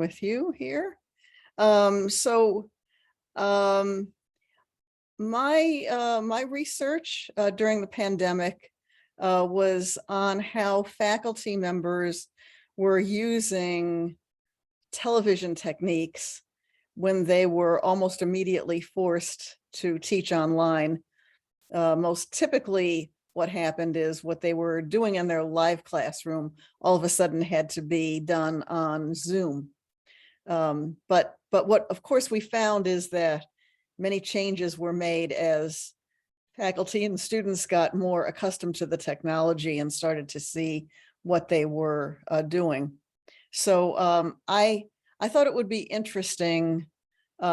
with you here. Um, so um, my research during the pandemic was on how faculty members were using television techniques when they were almost immediately forced to teach online. Most typically, what happened is what they were doing in their live classroom all of a sudden had to be done on Zoom. But what, of course, we found is that many changes were made as faculty and students got more accustomed to the technology and started to see what they were doing. So I thought it would be interesting,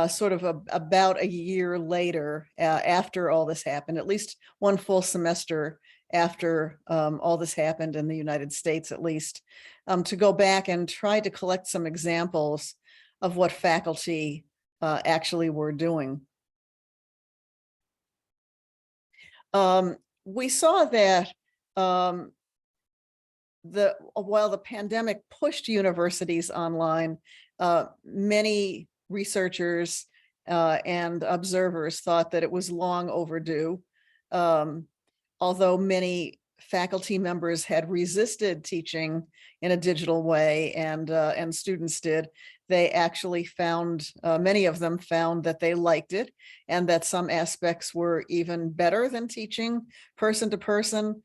sort of about a year later, after all this happened, at least one full semester after all this happened in the United States, at least, to go back and try to collect some examples of what faculty actually were doing. We saw that while the pandemic pushed universities online, many researchers and observers thought that it was long overdue. Although many faculty members had resisted teaching in a digital way, and students did, they actually found, many of them found that they liked it and that some aspects were even better than teaching person to person.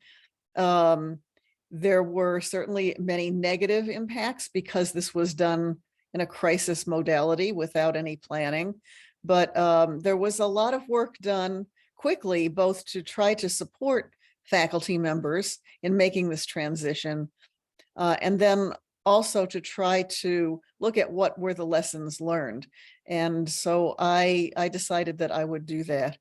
There were certainly many negative impacts because this was done in a crisis modality without any planning. But there was a lot of work done quickly, both to try to support faculty members in making this transition, and then also to try to look at what were the lessons learned. And so I decided that I would do that.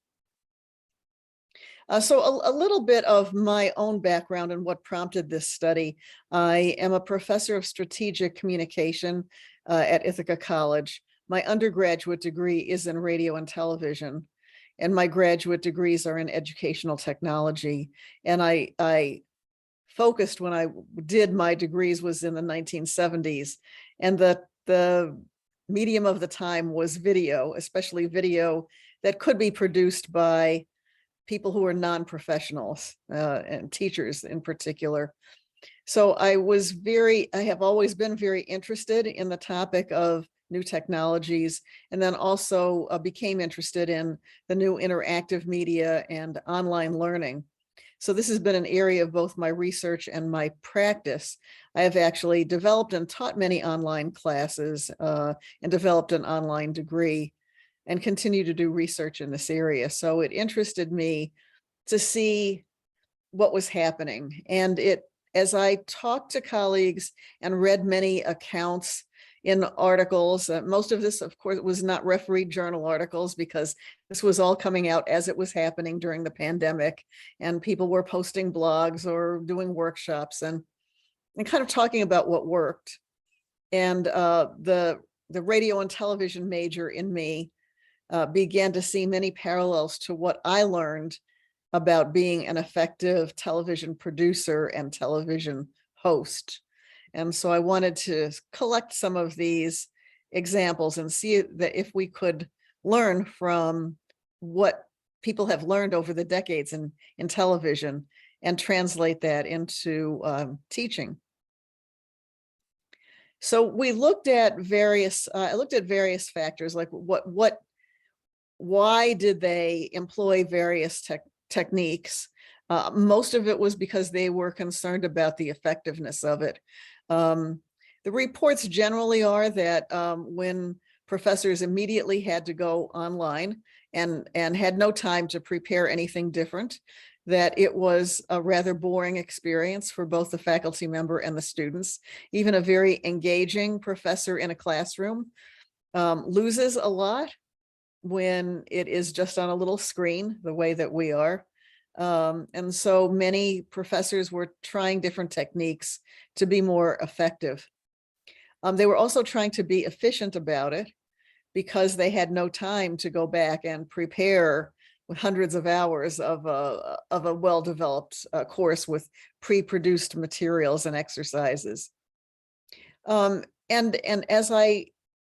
So a little bit of my own background and what prompted this study. I am a professor of strategic communication at Ithaca College. My undergraduate degree is in radio and television, and my graduate degrees are in educational technology. And I focused when I did my degrees was in the 1970s, and the medium of the time was video, especially video that could be produced by people who are non-professionals, and teachers in particular. So I have always been very interested in the topic of new technologies, and then also became interested in the new interactive media and online learning. So this has been an area of both my research and my practice. I have actually developed and taught many online classes, and developed an online degree, and continue to do research in this area. So it interested me to see what was happening. And as I talked to colleagues and read many accounts in articles, most of this, of course, was not refereed journal articles, because this was all coming out as it was happening during the pandemic, and people were posting blogs or doing workshops and kind of talking about what worked. And the radio and television major in me began to see many parallels to what I learned about being an effective television producer and television host. And so I wanted to collect some of these examples and see that if we could learn from what people have learned over the decades in television and translate that into teaching. So we looked at various, I looked at various factors, like why did they employ various techniques? Most of it was because they were concerned about the effectiveness of it. The reports generally are that when professors immediately had to go online and had no time to prepare anything different, that it was a rather boring experience for both the faculty member and the students. Even a very engaging professor in a classroom loses a lot when it is just on a little screen, the way that we are. And so many professors were trying different techniques to be more effective. They were also trying to be efficient about it, because they had no time to go back and prepare with hundreds of hours of a well-developed course with pre-produced materials and exercises. And as I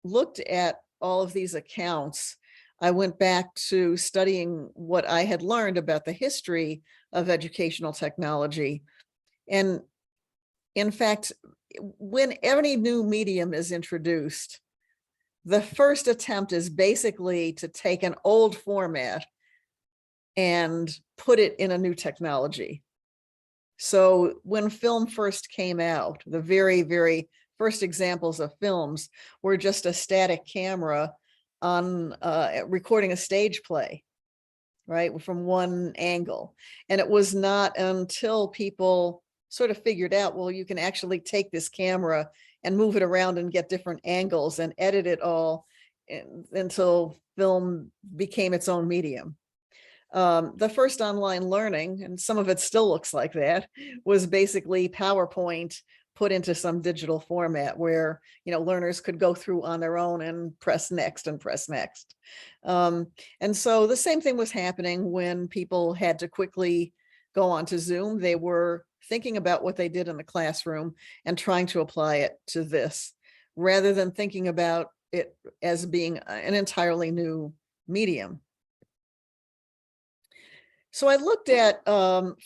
looked at all of these accounts, I went back to studying what I had learned about the history of educational technology. And in fact, when any new medium is introduced, the first attempt is basically to take an old format and put it in a new technology. So when film first came out, the very, very first examples of films were just a static camera on recording a stage play, right, from one angle. And it was not until people sort of figured out, well, you can actually take this camera and move it around and get different angles and edit it all until film became its own medium. The first online learning, and some of it still looks like that, was basically PowerPoint put into some digital format where, learners could go through on their own and press next and press next. And so the same thing was happening when people had to quickly go onto Zoom. They were thinking about what they did in the classroom and trying to apply it to this, rather than thinking about it as being an entirely new medium. So I looked at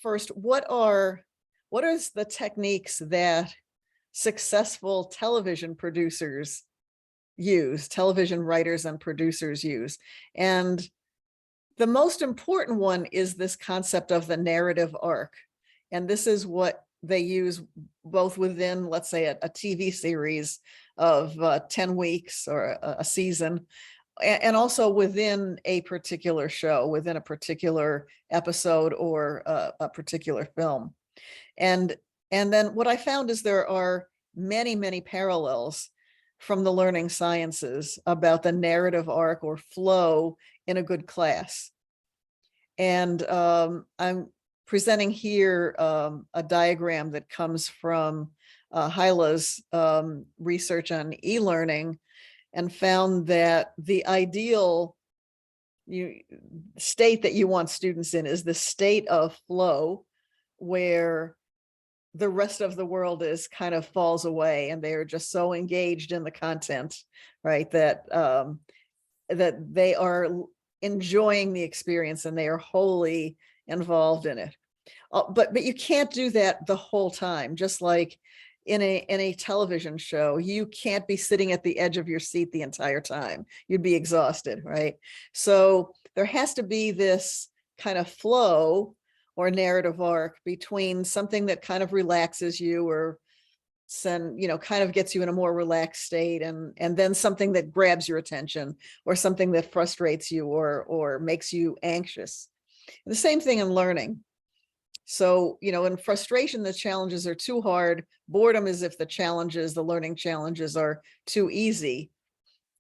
first, what are the techniques that successful television producers use, television writers and producers use. And the most important one is this concept of the narrative arc. And this is what they use both within, let's say, a TV series of 10 weeks or a season, and also within a particular show, within a particular episode or a particular film. And then what I found is there are many, many parallels from the learning sciences about the narrative arc or flow in a good class. And I'm presenting here a diagram that comes from Hyla's research on e-learning, and found that the ideal state that you want students in is the state of flow, where the rest of the world is kind of falls away and they are just so engaged in the content, right, that that they are enjoying the experience and they are wholly involved in it. But you can't do that the whole time. Just like in a television show, you can't be sitting at the edge of your seat the entire time. You'd be exhausted, right? So there has to be this kind of flow or narrative arc between something that kind of relaxes you or kind of gets you in a more relaxed state, and then something that grabs your attention, or something that frustrates you or makes you anxious. The same thing in learning. So, in frustration, the challenges are too hard. Boredom is if the learning challenges are too easy,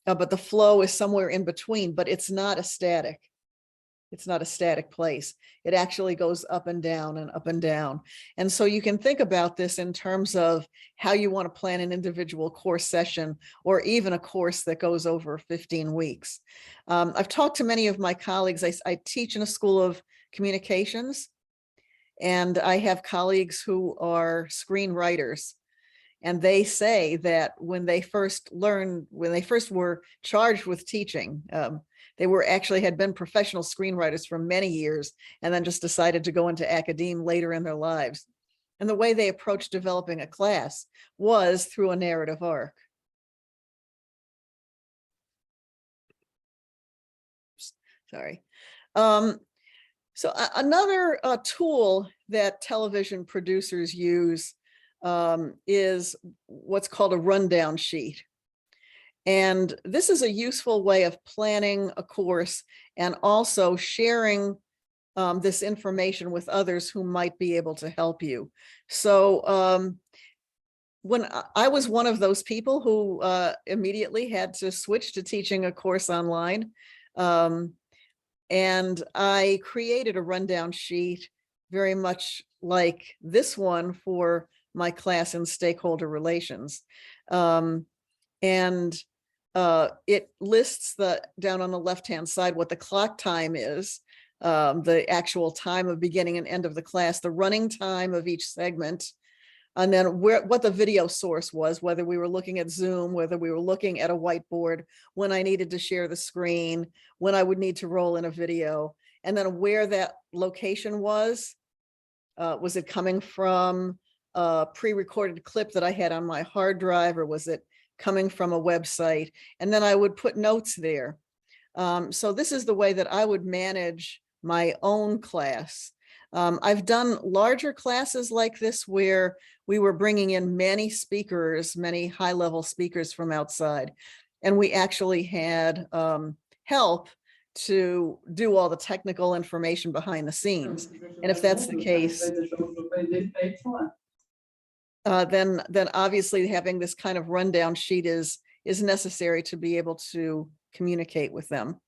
but the flow is somewhere in between, but it's not a static place. It actually goes up and down and up and down. And so you can think about this in terms of how you want to plan an individual course session, or even a course that goes over 15 weeks. I've talked to many of my colleagues. I teach in a school of communications, and I have colleagues who are screenwriters, and they say that when they first were charged with teaching, they had been professional screenwriters for many years, and then just decided to go into academia later in their lives. And the way they approached developing a class was through a narrative arc. Sorry. So another tool that television producers use is what's called a rundown sheet. And this is a useful way of planning a course and also sharing this information with others who might be able to help you. So when I was one of those people who immediately had to switch to teaching a course online, and I created a rundown sheet very much like this one for my class in stakeholder relations. And it lists down on the left-hand side what the clock time is, the actual time of beginning and end of the class, the running time of each segment, and then what the video source was, whether we were looking at Zoom, whether we were looking at a whiteboard, when I needed to share the screen, when I would need to roll in a video, and then where that location was. Was it coming from a pre-recorded clip that I had on my hard drive, or was it coming from a website? And then I would put notes there. So this is the way that I would manage my own class. I've done larger classes like this where we were bringing in many speakers, many high-level speakers from outside, and we actually had help to do all the technical information behind the scenes. And if that's the case, then obviously having this kind of rundown sheet is necessary to be able to communicate with them.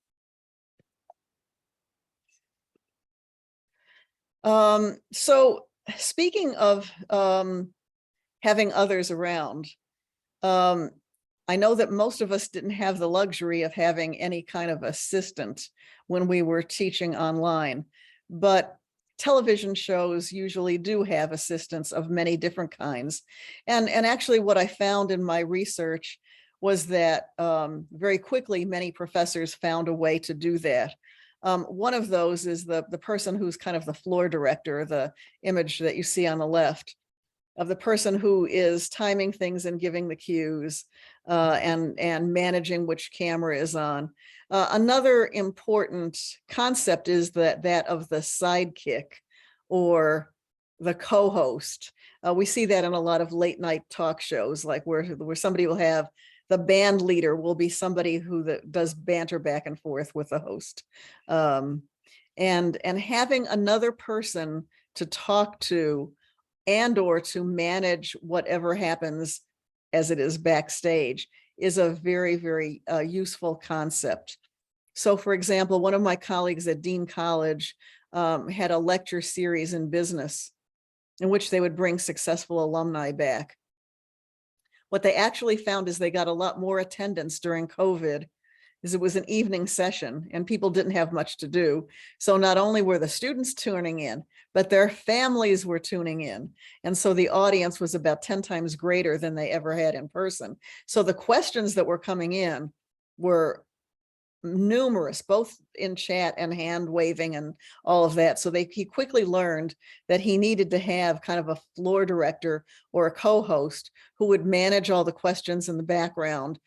So speaking of having others around, I know that most of us didn't have the luxury of having any kind of assistant when we were teaching online, but television shows usually do have assistants of many different kinds. And actually what I found in my research was that very quickly, many professors found a way to do that. One of those is the person who's kind of the floor director, the image that you see on the left, of the person who is timing things and giving the cues and managing which camera is on. Another important concept is that of the sidekick or the co-host. We see that in a lot of late night talk shows, like where somebody will have the band leader will be somebody who does banter back and forth with the host. And having another person to talk to and or to manage whatever happens as it is backstage is a very, very useful concept. So for example, one of my colleagues at Dean College had a lecture series in business in which they would bring successful alumni back. What they actually found is they got a lot more attendance during COVID, is it was an evening session and people didn't have much to do. So not only were the students tuning in, but their families were tuning in. And so the audience was about 10 times greater than they ever had in person. So the questions that were coming in were numerous, both in chat and hand waving and all of that. So he quickly learned that he needed to have kind of a floor director or a co-host who would manage all the questions in the background,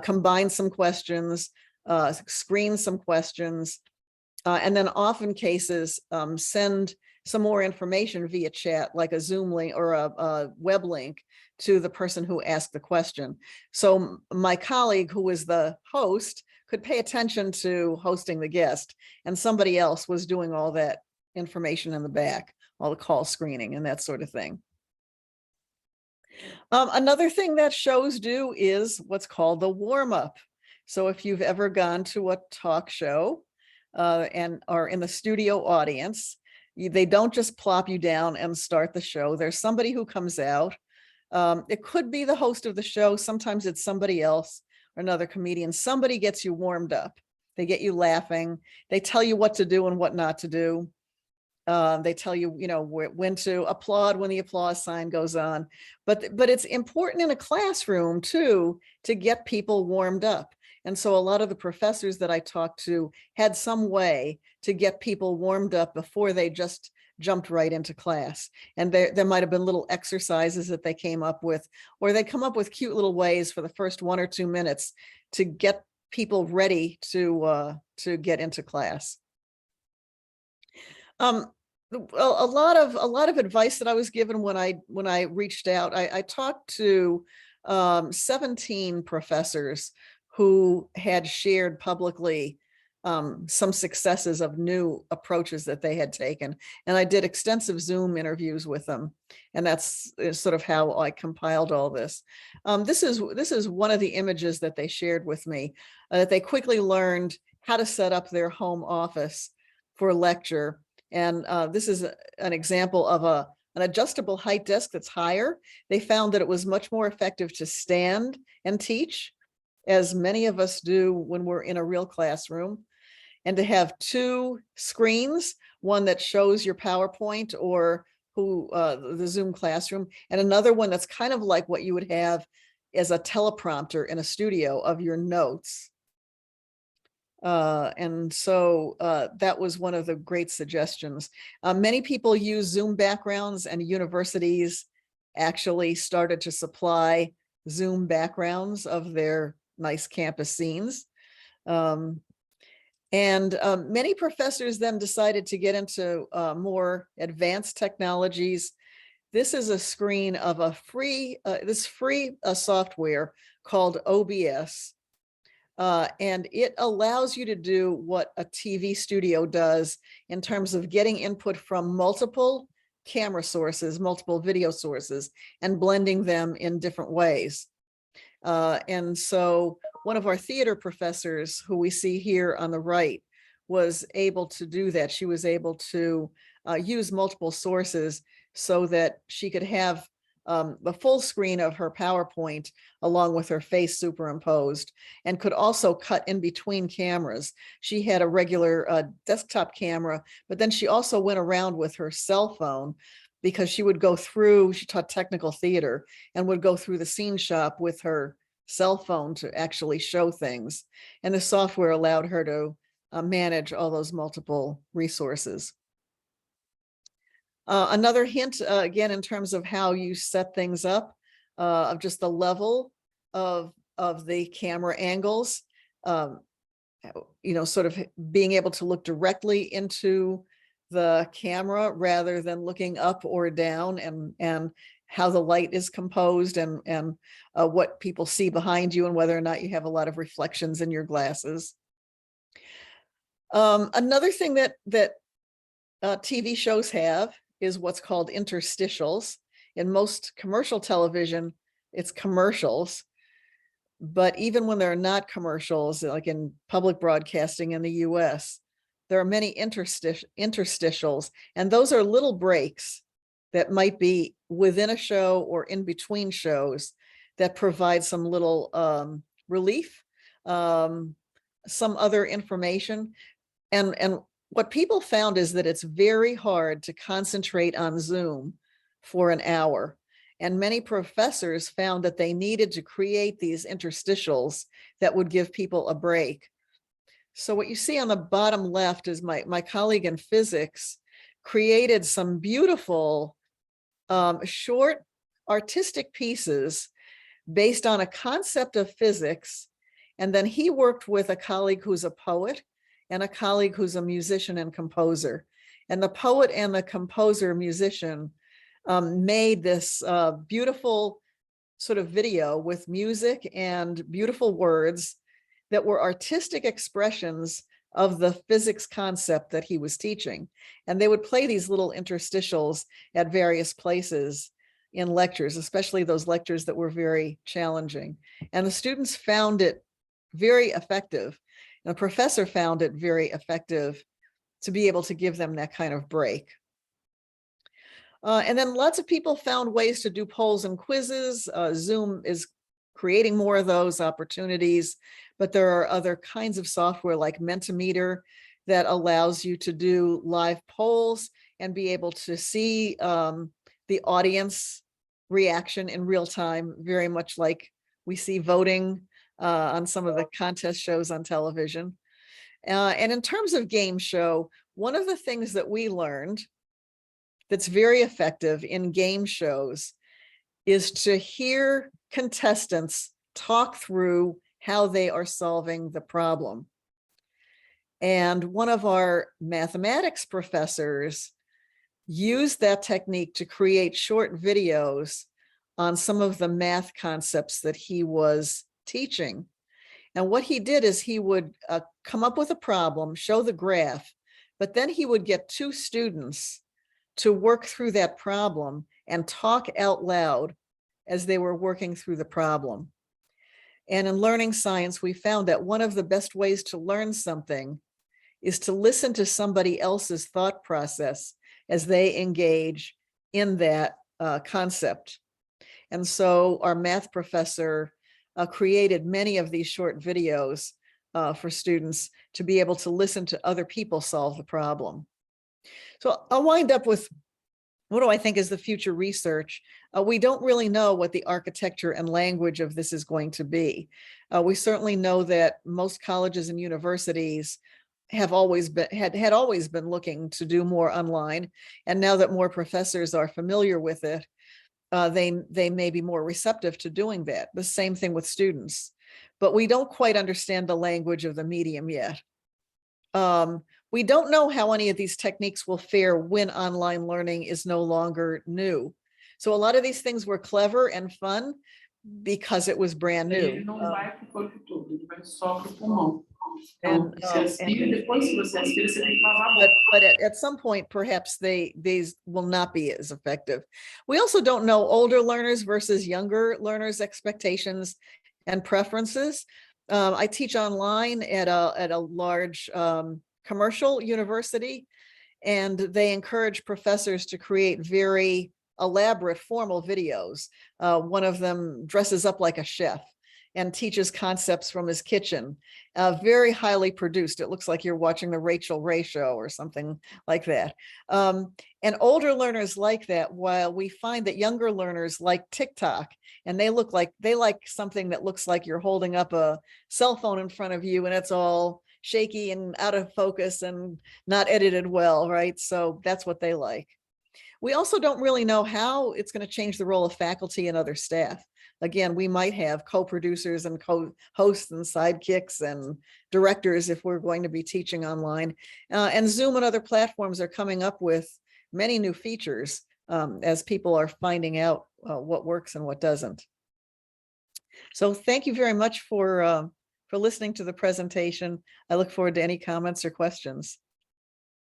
combine some questions, screen some questions, and then often cases send some more information via chat, like a Zoom link or a web link to the person who asked the question. So my colleague, who was the host, could pay attention to hosting the guest, and somebody else was doing all that information in the back, all the call screening and that sort of thing. Another thing that shows do is what's called the warm-up. So if you've ever gone to a talk show and are in the studio audience, they don't just plop you down and start the show. There's somebody who comes out. It could be the host of the show. Sometimes it's somebody else, or another comedian. Somebody gets you warmed up. They get you laughing. They tell you what to do and what not to do. They tell you, when to applaud when the applause sign goes on. But it's important in a classroom too to get people warmed up. And so a lot of the professors that I talked to had some way to get people warmed up before they just jumped right into class. And there might have been little exercises that they came up with, or they come up with cute little ways for the first 1 or 2 minutes to get people ready to get into class. A lot of advice that I was given when I reached out, I talked to 17 professors who had shared publicly some successes of new approaches that they had taken. And I did extensive Zoom interviews with them. And that's sort of how I compiled all this. This is one of the images that they shared with me, that they quickly learned how to set up their home office for lecture. And this is an example of an adjustable height desk that's higher. They found that it was much more effective to stand and teach, as many of us do when we're in a real classroom, and to have 2 screens, one that shows your PowerPoint or the Zoom classroom, and another one that's kind of like what you would have as a teleprompter in a studio of your notes. And so that was one of the great suggestions. Many people use Zoom backgrounds, and universities actually started to supply Zoom backgrounds of their nice campus scenes. Many professors then decided to get into more advanced technologies. This is a screen of a free software called OBS. And it allows you to do what a TV studio does in terms of getting input from multiple camera sources, multiple video sources, and blending them in different ways. And so one of our theater professors, who we see here on the right, was able to do that. She was able to use multiple sources so that she could have the full screen of her PowerPoint along with her face superimposed, and could also cut in between cameras. She had a regular desktop camera, but then she also went around with her cell phone, because she would go through, she taught technical theater, and would go through the scene shop with her cell phone to actually show things. And the software allowed her to manage all those multiple resources. Another hint, again, in terms of how you set things up, of just the level of the camera angles, sort of being able to look directly into the camera rather than looking up or down, and how the light is composed, and what people see behind you, and whether or not you have a lot of reflections in your glasses. Another thing that TV shows have is what's called interstitials. In most commercial television, it's commercials. But even when they're not commercials, like in public broadcasting in the US, there are many interstitials, and those are little breaks that might be within a show or in between shows that provide some little relief, some other information. And what people found is that it's very hard to concentrate on Zoom for an hour. And many professors found that they needed to create these interstitials that would give people a break. So what you see on the bottom left is my colleague in physics created some beautiful short artistic pieces based on a concept of physics. And then he worked with a colleague who's a poet and a colleague who's a musician and composer. And the poet and the composer musician made this beautiful sort of video with music and beautiful words that were artistic expressions of the physics concept that he was teaching. And they would play these little interstitials at various places in lectures, especially those lectures that were very challenging. And the students found it very effective. And the professor found it very effective to be able to give them that kind of break. And then lots of people found ways to do polls and quizzes. Zoom is creating more of those opportunities, but there are other kinds of software like Mentimeter that allows you to do live polls and be able to see the audience reaction in real time, very much like we see voting on some of the contest shows on television. And in terms of game show, one of the things that we learned that's very effective in game shows is to hear contestants talk through how they are solving the problem. And one of our mathematics professors used that technique to create short videos on some of the math concepts that he was teaching. And what he did is he would come up with a problem, show the graph, but then he would get two students to work through that problem and talk out loud as they were working through the problem. And in learning science, we found that one of the best ways to learn something is to listen to somebody else's thought process as they engage in that concept. And so our math professor created many of these short videos for students to be able to listen to other people solve the problem. So I'll wind up with what do I think is the future research? We don't really know what the architecture and language of this is going to be. We certainly know that most colleges and universities have always been had always been looking to do more online, and now that more professors are familiar with it, they may be more receptive to doing that. The same thing with students, but we don't quite understand the language of the medium yet. We don't know how any of these techniques will fare when online learning is no longer new. So a lot of these things were clever and fun because it was brand new. Ele não vai para o corpo todo, ele vai só para o pulmão. And, Então, você aspira e depois que você aspira, você tem que lavar a boca. but at some point, perhaps these will not be as effective. We also don't know older learners versus younger learners' expectations and preferences. I teach online at a large commercial university, and they encourage professors to create very elaborate formal videos. One of them dresses up like a chef and teaches concepts from his kitchen, very highly produced. It looks like you're watching the Rachel Ray show or something like that. And older learners like that, while we find that younger learners like TikTok, and they like something that looks like you're holding up a cell phone in front of you and it's all shaky and out of focus and not edited well, right? So that's what they like. We also don't really know how it's going to change the role of faculty and other staff. Again, we might have co-producers and co-hosts and sidekicks and directors if we're going to be teaching online. And Zoom and other platforms are coming up with many new features as people are finding out what works and what doesn't. So thank you very much for listening to the presentation. I look forward to any comments or questions.